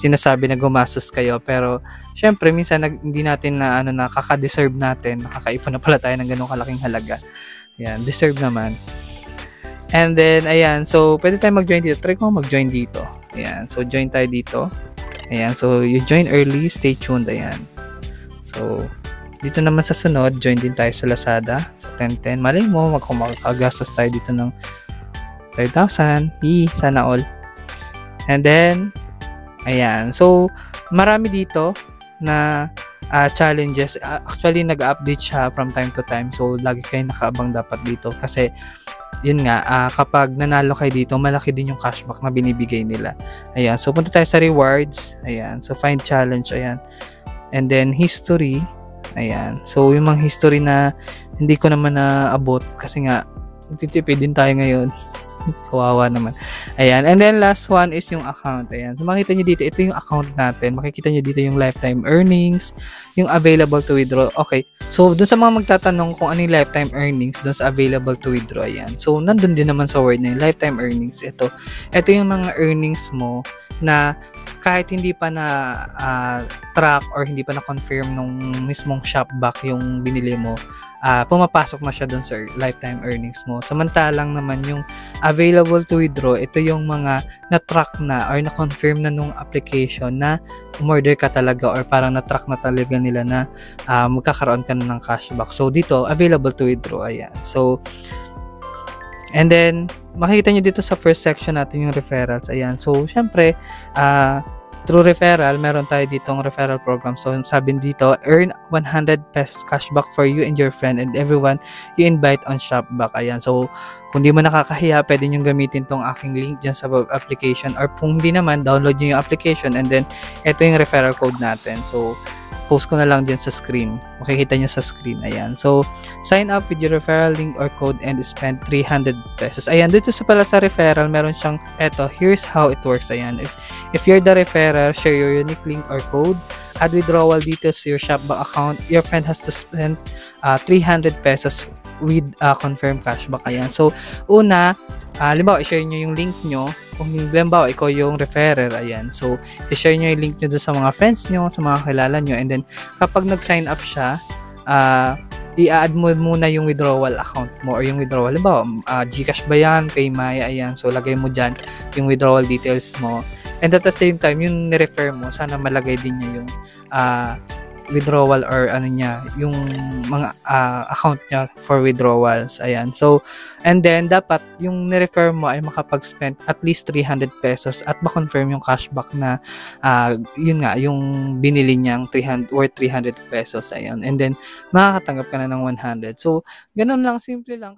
sinasabi na gumastos kayo. Pero syempre minsan hindi natin na nakaka-deserve natin, nakakaipon na pala tayo ng ganung kalaking halaga. Ayan, deserve naman. And then ayan, so pwede tayong mag-join dito. Try ko mag-join dito. Ayan, so join tayo dito. Ayan, so you join early, stay tuned. Ayan. So dito naman sa sunod, join din tayo sa Lazada sa 1010. Malay mo, makakagastos tayo dito ng 5,000. Sana all. And then, ayan. So, marami dito na challenges. Actually, nag-update siya from time to time. So, lagi kayo nakaabang dapat dito. Kasi, yun nga, kapag nanalo kayo dito, malaki din yung cashback na binibigay nila. Ayan. So, punta tayo sa rewards. Ayan. So, find challenge. Ayan. And then, history. Ayan. So, yung mga history na hindi ko naman naabot kasi nga, nagtitipid din tayo ngayon. Kawawa naman. Ayan. And then last one is yung account. Ayan. So makita nyo dito, ito yung account natin. Makikita nyo dito yung lifetime earnings, yung available to withdraw. Okay. So dun sa mga magtatanong kung ano yung lifetime earnings, dun sa available to withdraw. Ayan. So nandun din naman sa word na yung lifetime earnings. Ito yung mga earnings mo na kahit hindi pa na track or hindi pa na confirm nung mismong shopback yung binili mo, pumapasok na siya dun sa lifetime earnings mo. Samantalang naman yung available to withdraw, ito yung mga na-track na or na-confirm na nung application na umorder ka talaga or parang na-track na talaga nila na magkakaroon ka na ng cashback. So dito, available to withdraw. Ayan. So, and then, makikita nyo dito sa first section natin yung referrals. Ayan. So, syempre, through referral, meron tayo ditong referral program. So, sabi dito, earn 100 pesos cashback for you and your friend and everyone you invite on Shopback. Ayan. So, kung di mo nakakahiya, pwede nyo gamitin tong aking link dyan sa application or kung hindi naman, download nyo yung application and then, ito yung referral code natin. So, post ko na lang dyan sa screen. Makikita nyo sa screen. Ayan. So, sign up with your referral link or code and spend 300 pesos. Ayan. Dito pala sa referral, meron siyang, here's how it works. Ayan. If you're the referrer, share your unique link or code, add withdrawal details to your Shopback account. Your friend has to spend 300 pesos with confirmed cashback. Ayan. So, una, halimbawa, i-share nyo yung link nyo. Kung halimbawa, ikaw yung referrer, ayan. So, i-share nyo yung link nyo doon sa mga friends nyo, sa mga kilala nyo. And then, kapag nag-sign up siya, i-add mo muna yung withdrawal account mo or yung withdrawal. Halimbawa, Gcash ba yan? PayMaya, ayan. So, lagay mo dyan yung withdrawal details mo. And at the same time, yung nirefer mo, sana malagay din niya yung withdrawal or yung mga account niya for withdrawals. Ayan. So, and then, dapat yung nirefer mo ay makapag-spend at least 300 pesos at ma-confirm yung cashback na yun nga, yung binili niyang 300 pesos. Ayan. And then, makakatanggap ka na ng 100. So, ganun lang, simple lang.